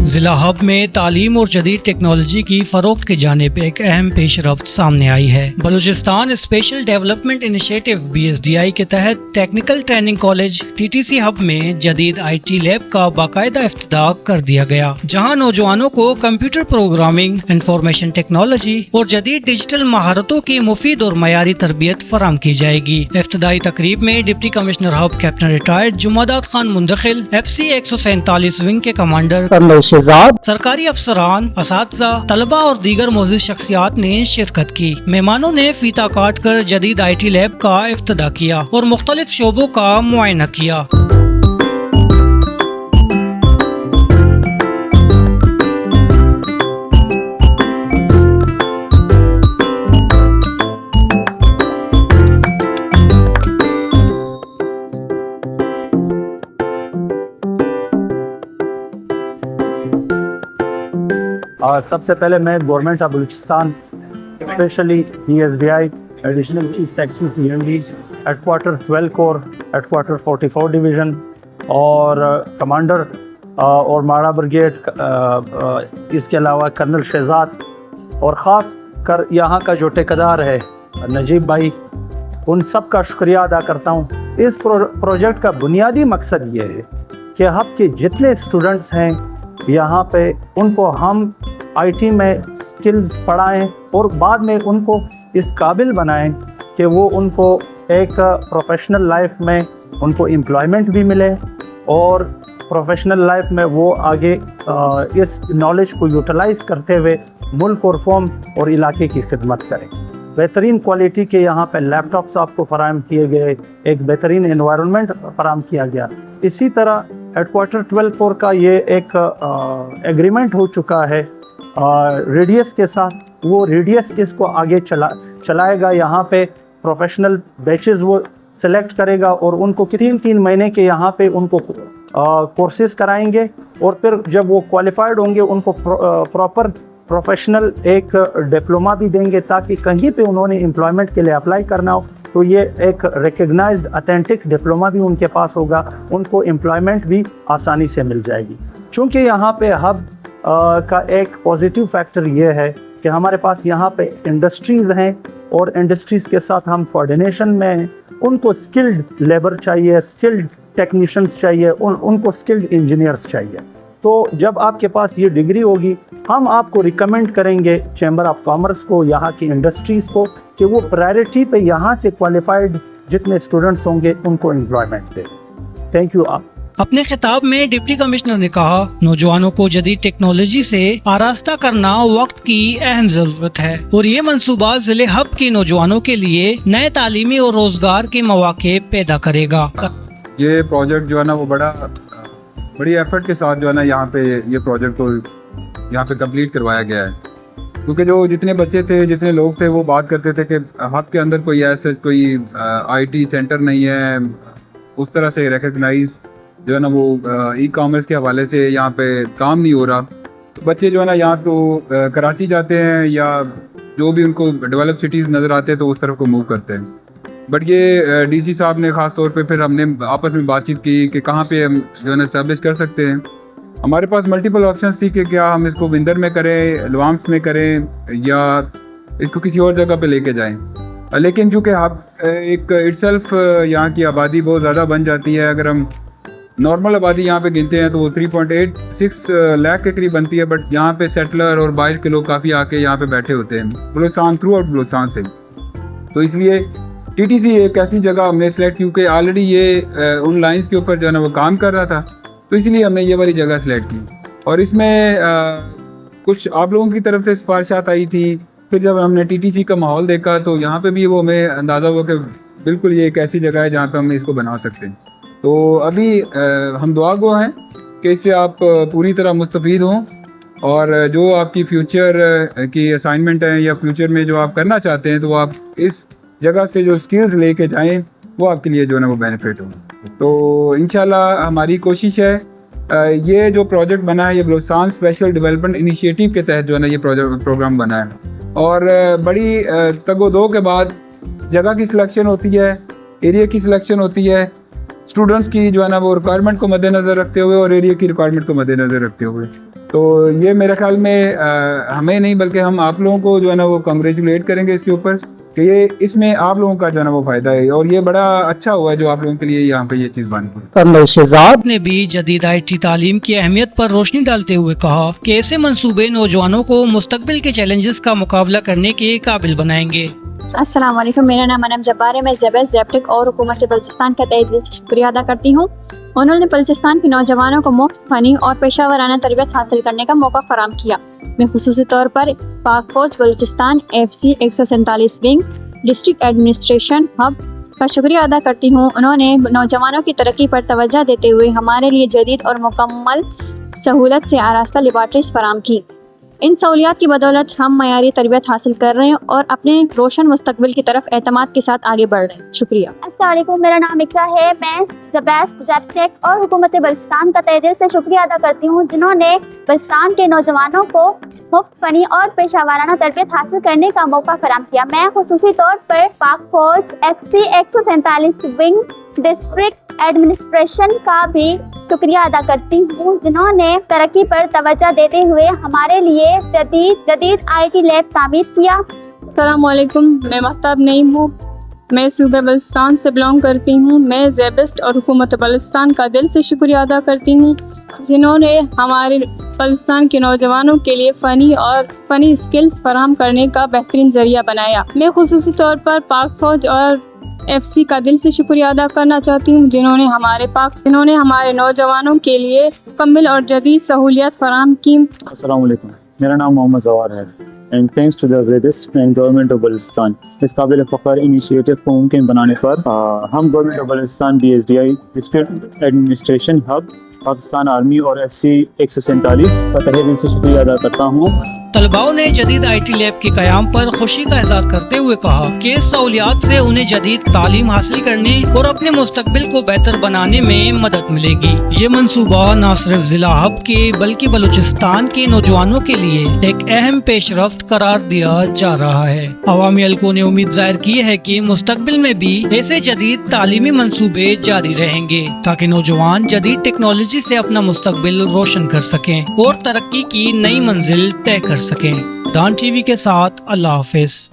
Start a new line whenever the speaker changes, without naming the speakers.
ضلع ہب میں تعلیم اور جدید ٹیکنالوجی کی فروخت کی جانب ایک اہم پیش رفت سامنے آئی ہے۔ Balochistan special development initiative BSDI کے تحت technical training college TTC hub میں جدید IT لیب کا باقاعدہ افتتاح کر دیا گیا، جہاں نوجوانوں کو کمپیوٹر پروگرامنگ، انفارمیشن ٹیکنالوجی اور جدید ڈیجیٹل مہارتوں کی مفید اور معیاری تربیت فراہم کی جائے گی۔ افتتاحی تقریب میں deputy commissioner Hub captain retired Jumadad Khan Mandokhail, FC 147 wing کے کمانڈر سرکاری افسران، اساتذہ، طلبہ اور دیگر معزز شخصیات نے شرکت کی۔ مہمانوں نے فیتہ کاٹ کر جدید IT لیب کا افتتاح کیا اور مختلف شعبوں کا معائنہ کیا۔
اور سب سے پہلے میں government of Balochistan specially BSDI additional chief section CMD head quarter 12 corps, head quarter 44 division اور کمانڈر اور ماڑا بریگیڈ، اس کے علاوہ کرنل شہزاد اور خاص کر یہاں کا جو ٹھیکیدار ہے نجیب بھائی، ان سب کا شکریہ ادا کرتا ہوں۔ اس پروجیکٹ کا بنیادی مقصد یہ ہے کہ ہب کے جتنے اسٹوڈنٹس ہیں یہاں پہ ان کو ہم IT میں سکلز پڑھائیں اور بعد میں ان کو اس قابل بنائیں کہ وہ ان کو ایک پروفیشنل لائف میں ان کو امپلائمنٹ بھی ملے اور پروفیشنل لائف میں وہ آگے اس نالج کو یوٹیلائز کرتے ہوئے ملک اور قوم اور علاقے کی خدمت کریں۔ بہترین کوالٹی کے یہاں پہ لیپ ٹاپس آپ کو فراہم کیے گئے، ایک بہترین انوائرمنٹ فراہم کیا گیا۔ اسی طرح ہیڈ کوارٹر 12 کور کا یہ ایک ایگریمنٹ ہو چکا ہے ریڈیس کے ساتھ، وہ ریڈیس اس کو آگے چلائے گا۔ یہاں پہ پروفیشنل بیچز وہ سلیکٹ کرے گا اور ان کو 3 مہینے کے یہاں پہ ان کو کورسز کرائیں گے اور پھر جب وہ کوالیفائڈ ہوں گے ان کو پراپر پروفیشنل ایک ڈپلوما بھی دیں گے تاکہ کہیں پہ انہوں نے امپلائمنٹ کے لیے اپلائی کرنا ہو تو یہ ایک ریکگنائزڈ اتھینٹک ڈپلوما بھی ان کے پاس ہوگا، ان کو امپلائمنٹ بھی آسانی سے مل جائے گی۔ چونکہ یہاں پہ ہب کا ایک پازیٹیو فیکٹر یہ ہے کہ ہمارے پاس یہاں پہ انڈسٹریز ہیں اور انڈسٹریز کے ساتھ ہم کوآرڈینیشن میں ہیں۔ ان کو سکلڈ لیبر چاہیے، سکلڈ ٹیکنیشینز چاہیے، ان کو سکلڈ انجینئرز چاہیے۔ تو جب آپ کے پاس یہ ڈگری ہوگی ہم آپ کو ریکمینڈ کریں گے چیمبر آف کامرس کو، یہاں کی انڈسٹریز کو، کہ وہ پرائرٹی پہ یہاں سے کوالیفائڈ جتنے اسٹوڈنٹس ہوں گے ان کو امپلائمنٹ دیں۔ Thank you.
اپنے خطاب میں ڈپٹی کمشنر نے کہا، نوجوانوں کو جدید ٹیکنالوجی سے آراستہ کرنا وقت کی اہم ضرورت ہے اور یہ منصوبہ ضلع ہب کے نوجوانوں کے لیے نئے تعلیمی اور روزگار کے مواقع پیدا کرے گا۔
یہ پروجیکٹ جو ہے نا وہ بڑی ایفرٹ کے ساتھ جو ہے نا یہاں پہ یہ پروجیکٹ کو یہاں پہ کمپلیٹ کروایا گیا ہے، کیونکہ جو جتنے بچے تھے، جتنے لوگ تھے، وہ بات کرتے تھے کہ ہب کے اندر کوئی ایسا کوئی IT سینٹر نہیں ہے، اس طرح سے ریکگنائز جو ہے نا وہ ای-کامرس کے حوالے سے یہاں پہ کام نہیں ہو رہا۔ تو بچے جو ہے نا یہاں تو کراچی جاتے ہیں یا جو بھی ان کو ڈیولپ سٹیز نظر آتے ہیں تو اس طرف کو موو کرتے ہیں۔ بٹ یہ DC صاحب نے خاص طور پہ پھر ہم نے آپس میں بات چیت کی کہ کہاں پہ ہم جو ہے نا اسٹیبلش کر سکتے ہیں۔ ہمارے پاس ملٹیپل آپشنس تھی کہ کیا ہم اس کو وندر میں کریں، لوامس میں کریں یا اس کو کسی اور جگہ پہ لے کے جائیں، لیکن چونکہ ایک اٹسیلف یہاں کی آبادی بہت زیادہ بن جاتی ہے۔ اگر ہم نارمل آبادی یہاں پہ گنتے ہیں تو وہ 3.86 لاکھ کے قریب بنتی ہے، بٹ یہاں پہ سیٹلر اور باہر کے لوگ کافی آ کے یہاں پہ بیٹھے ہوتے ہیں بلوچستان، تھرو آؤٹ بلوچستان سے۔ تو اس لیے TTC ایک ایسی جگہ ہم نے سلیکٹ، کیونکہ آلریڈی یہ ان لائنز کے اوپر جو ہے نا وہ کام کر رہا تھا، تو اسی لیے ہم نے یہ والی جگہ سلیکٹ کی۔ اور اس میں کچھ آپ لوگوں کی طرف سے سفارشات آئی تھی، پھر جب ہم نے TTC کا ماحول دیکھا تو یہاں پہ بھی وہ ہمیں اندازہ ہوا کہ بالکل یہ ایک ایسی جگہ ہے جہاں پہ ہم اس کو بنا سکتے ہیں۔ تو ابھی ہم دعا گو ہیں کہ اس سے آپ پوری طرح مستفید ہوں اور جو آپ کی فیوچر کی اسائنمنٹ ہیں یا فیوچر میں جو آپ کرنا چاہتے ہیں تو آپ اس جگہ سے جو سکلز لے کے جائیں وہ آپ کے لیے جو ہے نا وہ بینیفٹ ہوں۔ تو انشاءاللہ ہماری کوشش ہے، یہ جو پروجیکٹ بنا ہے یہ بلوچستان اسپیشل ڈیولپمنٹ انیشیٹو کے تحت جو ہے نا یہ پروگرام بنا ہے، اور بڑی تگ و دو کے بعد جگہ کی سلیکشن ہوتی ہے، ایریا کی سلیکشن ہوتی ہے، اسٹوڈنٹس کی جو ہے نا وہ ریکوائرمنٹ کو مد نظر رکھتے ہوئے اور ایریا کی ریکوائرمنٹ کو مد نظر رکھتے ہوئے۔ تو یہ میرے خیال میں ہمیں نہیں بلکہ ہم آپ لوگوں کو جو ہے نا وہ کنگریچولیٹ کریں گے اس کے اوپر کہ یہ اس میں آپ لوگوں کا جو ہے نا وہ فائدہ ہے، اور یہ بڑا اچھا ہوا ہے جو آپ لوگوں کے لیے یہاں پہ یہ چیز بن گئی۔
کرنل شہزاد نے بھی جدید IT تعلیم کی اہمیت پر روشنی ڈالتے ہوئے کہا کہ ایسے منصوبے نوجوانوں کو مستقبل کے چیلنجز کا مقابلہ کرنے کے قابل بنائیں گے۔
السلام علیکم، میرا نام انم جبار ہے۔ میں زیبس زیپٹک اور حکومت بلوچستان کا تہہ دل سے شکریہ ادا کرتی ہوں۔ انہوں نے بلوچستان کے نوجوانوں کو مفت فنی اور پیشہ ورانہ تربیت حاصل کرنے کا موقع فراہم کیا۔ میں خصوصی طور پر پاک فوج Balochistan FC 147 wing district administration hub کا شکریہ ادا کرتی ہوں۔ انہوں نے نوجوانوں کی ترقی پر توجہ دیتے ہوئے ہمارے لیے جدید اور مکمل سہولت سے آراستہ لیبارٹریز فراہم کی۔ ان سہولیات کی بدولت ہم معیاری تربیت حاصل کر رہے ہیں اور اپنے روشن مستقبل کی طرف اعتماد کے ساتھ آگے بڑھ رہے ہیں۔ شکریہ۔
السلام علیکم، میرا نام اقرا ہے۔ میں زبیس زیپٹیک اور حکومت بلوچستان کا تہہ دل سے شکریہ ادا کرتی ہوں، جنہوں نے بلوچستان کے نوجوانوں کو مفت فنی اور پیشہ ورانہ تربیت حاصل کرنے کا موقع فراہم کیا۔ میں خصوصی طور پر پاک فوج FC 147 ونگ ڈسٹرکٹ ایڈمنسٹریشن کا بھی شکریہ ادا کرتی ہوں، جنہوں نے ترقی پر توجہ دیتے ہوئے ہمارے لیے جدید IT لیب تعمیر کیا۔
السلام علیکم، میں مہتاب نعیم ہوں۔ میں صوبہ بلوچستان سے بلانگ کرتی ہوں۔ میں زیبسٹ اور حکومت بلوچستان کا دل سے شکریہ ادا کرتی ہوں، جنہوں نے ہمارے بلوچستان کے نوجوانوں کے لیے فنی اسکلز فراہم کرنے کا بہترین ذریعہ بنایا۔ میں خصوصی طور پر پاک فوج اور FC کا دل سے شکریہ ادا کرنا چاہتی ہوں، جنہوں نے ہمارے نوجوانوں کے لیے مکمل اور جدید سہولیات فراہم کی۔
السلام علیکم، میرا نام محمد زوار ہے and thanks to the SZABIST and government of Balochistan اس قابل فخر انیشیٹو کو ممکن بنانے پر ہم government of Balochistan BSDI district administration Hub Pakistan army اور FC 147 کا تہہ دل سے شکریہ ادا کرتا ہوں۔
طلباؤں نے جدید IT لیب کے قیام پر خوشی کا اظہار کرتے ہوئے کہا کہ اس سہولیات سے انہیں جدید تعلیم حاصل کرنے اور اپنے مستقبل کو بہتر بنانے میں مدد ملے گی۔ یہ منصوبہ نہ صرف ضلع ہب کے بلکہ بلوچستان کے نوجوانوں کے لیے ایک اہم پیش رفت قرار دیا جا رہا ہے۔ عوامی حلقوں نے امید ظاہر کی ہے کہ مستقبل میں بھی ایسے جدید تعلیمی منصوبے جاری رہیں گے تاکہ نوجوان جدید ٹیکنالوجی سے اپنا مستقبل روشن کر سکیں اور ترقی کی نئی منزل طے کر سکیں۔ ڈان TV کے ساتھ اللہ حافظ۔